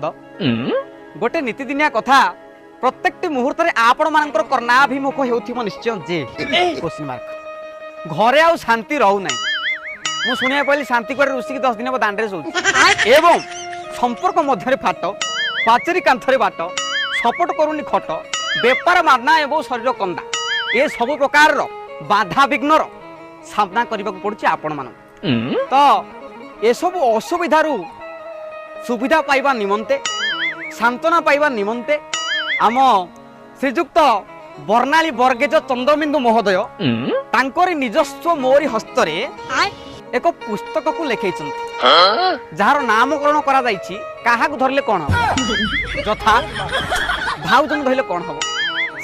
नंद गोटे नीतिदिनिया कथा प्रत्येक मुहूर्त आपण मानकर कर्णाभिमुख होउथिमो निश्चय जे क्वेश्चन मार्क घरे आ शांति रहू नै मु सुनिया पहले शांति कर ऋषि 10 दिन दांडे सो एवं संपर्क मध्य फाट पाचेरी कांथरे बाट सपोर्ट करूनी खट बेपार मारना एवं शरीर कंदा ए सब प्रकार बाधा विघ्नर सामना करने पड़ुछि आपण मान तो ए सब असुविधा सुविधा पाइबा निमंते सांत्वना पाइबा निमंते आम श्रीजुक्त बर्णाली बर्गेज चंद्रबिंदु महोदय तांकरी निजस्व मोरी हस्तरे एक पुस्तक को लिखै जार नामकरण करा जाइछि काहाकु धरले कोन हो जथा भाउजन धरले कोन हो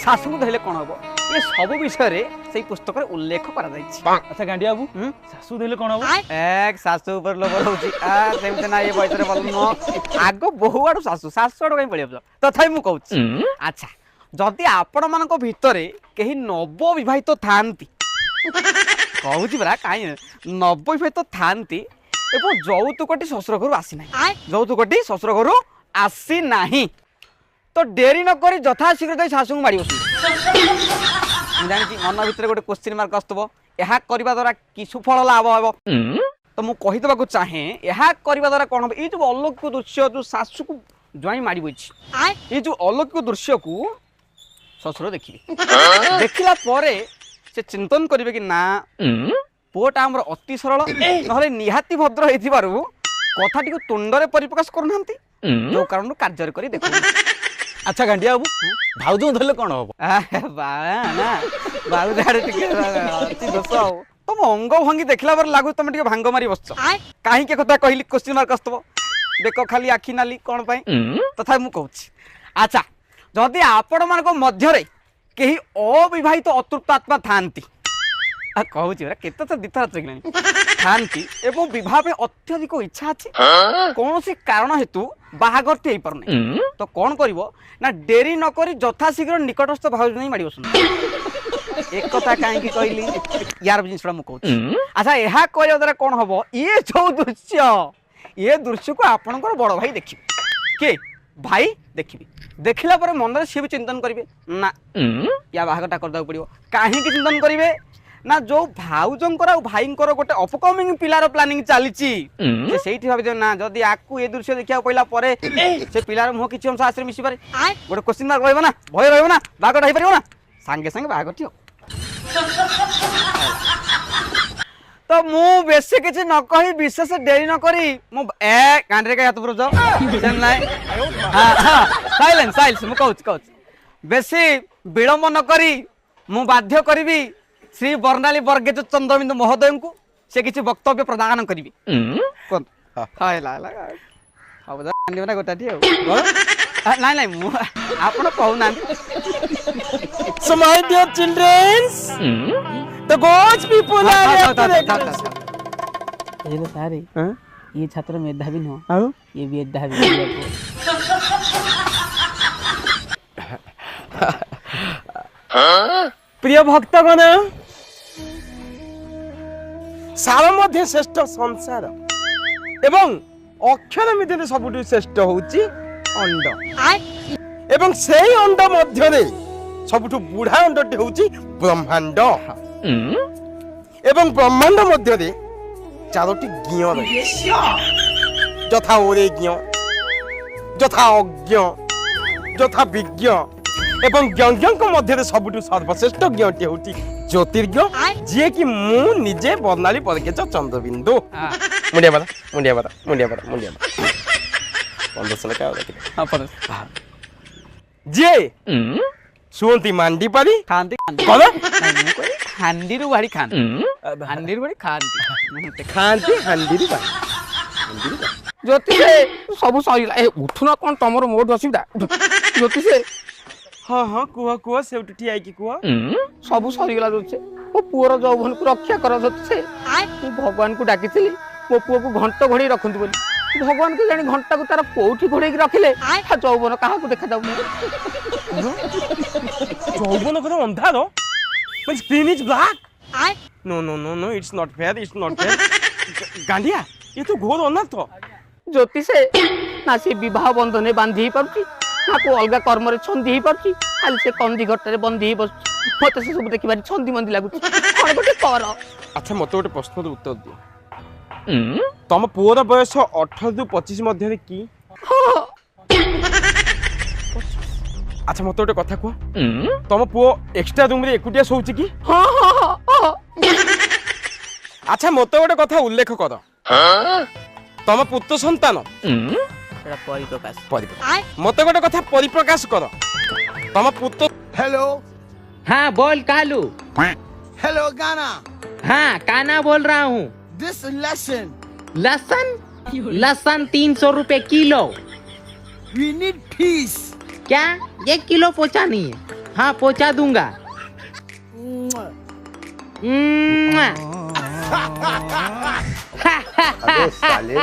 सासु धरले कोन हो ये सब विषय रे सेही पुस्तक रे उल्लेख करा जाइछि। अच्छा गांडी बाबू सासु धरले कोन हो एक सासु पर लोबर होछि आ सेमते ना ये बयसरे बोल न आगो बहु आडू सासु सासु आडू कहीं पळियो तथापि मु कहूछि अच्छा जदि आपण मानक भितरे केही नव विवाहित थांती कहूछि बरा काई नव विवाहित थांती एवं जौतुकटी ससुर घर आसी नाही जौतुकटी ससुर घर आसी नाही तो डेरी न करी यथा शीघ्र जाई सासु को मारी बसु जानि मन भितर गोटे क्वेश्चन मार्क आस्तबो एहा करबा द्वारा कि सुफल लाभ हेबो तो मु कहि देबा को चाहे एहा करबा द्वारा कोन ए जो अलौकिक दृश्य जो सासु को ज्वाई मारी बइछि ए जो अलौकिक दृश्य को ससुर देखिबे देखिला परे से चिंतन करिवे कि ना पुओटा हमर अति सरल नहले निहाती भद्र हेथिबारु कथाटी को तुंडरे परिप्रकाश करनांती जो कारण कार्य करी देखो। अच्छा गांडी बाबू भाउजो धरले कोन हो बा ना बाबू झाड़े टिके अति दोष हो तुम अंग भंगी देखला पर लागु तुम टिके भांग मारी बसछ काहे के कथा कहली क्वेश्चन मार्क आस्तबो देखो खाली आखि नाली कोन पई तथा मु कहूछि अच्छा जदि आपण मानको मध्य रे केही अविवाहित अतृप्त आत्मा थांती कहूछि रे केते तो दिथर चगिलानी थांती एवं विवाह पे अत्यधिक इच्छा अछि कौन सी कारण हेतु बाहागरती हेई परने तो कौन करिवो ना डेरी न करी यथा शीघ्र निकटस्थ भाउज नहीं माडी बसु एक कथा काहे की कहली यार जिनसड़ा मु कहूछि अच्छा एहा कहय द्वारा कौन हबो ये जो दृश्य ये दृश्य को आपनकर बड़ भाई देखिबे के भाई देखिबे देखिला पर मन रे से भी चिंतन करिवे ना या बाहागटा कर दाउ पड़िवो काहे की चिंतन करिवे ना जो भाउजंकर आ भाईंकर गोटे अपकमिंग पिलार प्लानिंग चलीची से सेठी भाबे ना जदी आकु ए दृश्य देखिया पहिला परे से पिलार मुह किछि अंश आश्रय मिसी पारे गोटे क्वेश्चन मार्क रहइबो ना भय रहइबो ना बागट होई परिबो ना संगे संगे बागट हो तो मु बेसी किछि न कहि विशेष देरी न करी मु ए कांडरे का हाथ पर जाओ सेन नाही हां हां साइलेंस साइलेंस मु कहूछ बेसी विलंब न करी मु बाध्य करबी श्री बर्णाली बर्गेज चंद्रबिंदु महोदय को से किसी वक्तव्य प्रदान करी कोन हाय ला ला अब जानि बना गोटाठी ना ना मु आपण कहू ना So my dear children, the God's people are ये सारे ये छात्र मेधावी न ये मेधावी प्रिय भक्तगण सार मध्य श्रेष्ठ संसार एवं अक्षर मध्य सबुठ श्रेष्ठ होची अंड एवं सेही अंड मध्य सबुठ बुढ़ा अंडटी होची ब्रह्मांड एवं ब्रह्मांड मध्य चारोटी ज्ञ रही यथा ओरेज्ञ यथा अज्ञ यथा विज्ञ एवं ज्ञ मध्य सबुठ सर्वश्रेष्ठ ज्ञटी होती ज्योतिर्ज्ञ जी कि मु निजे बर्णाली बर्गेज चंद्रबिंदु मुंडिया बाला मुंडिया बाला मुंडिया बाला मुंडिया बाला 1500 का देखि जे सुंती मांडी पारी खांती कोन हांडी रु बाड़ी खान हांडी रु बाड़ी खांती खांती हांडी रु बाड़ी ज्योति से सब सरीला ए उठुना कोन तमर मोड असुविधा ज्योति से हाँ हाँ कुआ कुआ से उठी आई की कुआ सब सरीगला जोचे ओ पुअर जौवन को रक्षा कर जोचे भगवान को डाकी थी मो पुओ को घंट घोड़ी रखंतु बोली भगवान को जानी घंटा को तार कोठी घोड़ी की रखिले आ जौवन काहा को देखा जाऊ जौवन को अंधार means screen is black no no no no it's not fair गांडिया ये तो घोर अनर्थ ज्योति से ନା ସେ ବିବାହ ବନ୍ଧନରେ ବାନ୍ଧି ହେଇ ପାରୁଛି ନା କୋଉ ଅଲଗା କର୍ମରେ ଛନ୍ଦି ହେଇ ପାରୁଛି ଖାଲି ସେ କନ୍ଦି ଘରଟାରେ ବନ୍ଦି ହେଇ ବସୁଛି ମତେ ସେ ସବୁ ଦେଖିବାରେ ଛନ୍ଦି ମନ୍ଦି ଲାଗୁଛି କଣ ଗୋଟେ କର ଆଚ୍ଛା ମତେ ଗୋଟେ ପ୍ରଶ୍ନର ଉତ୍ତର ଦିଅ ତମ ପୁଅର ବୟସ 18 ରୁ 25 ମଧ୍ୟରେ କି ଆଚ୍ଛା ମତେ ଗୋଟେ କଥା କୁହ ତମ ପୁଅ ଏକ୍ସଟ୍ରା ରୁମରେ ଏକୁଟିଆ ଶୋଉଛି କି ଆଚ୍ଛା ମତେ ଗୋଟେ କଥା ଉଲ୍ଲେଖ କର ତମ ପୁତ୍ର ସନ୍ତାନ ସେଟା ପରିପ୍ରକାଶ ମତେ ଗୋଟେ କଥା ପରିପ୍ରକାଶ କର ତମ पुत्र हेलो हाँ बोल कालू हेलो गाना हाँ काना बोल रहा हूँ दिस लेसन लहसन लहसन 300 रुपए किलो वी नीड फीस क्या 1 किलो पोचा नहीं है हाँ पोचा दूंगा अबे साले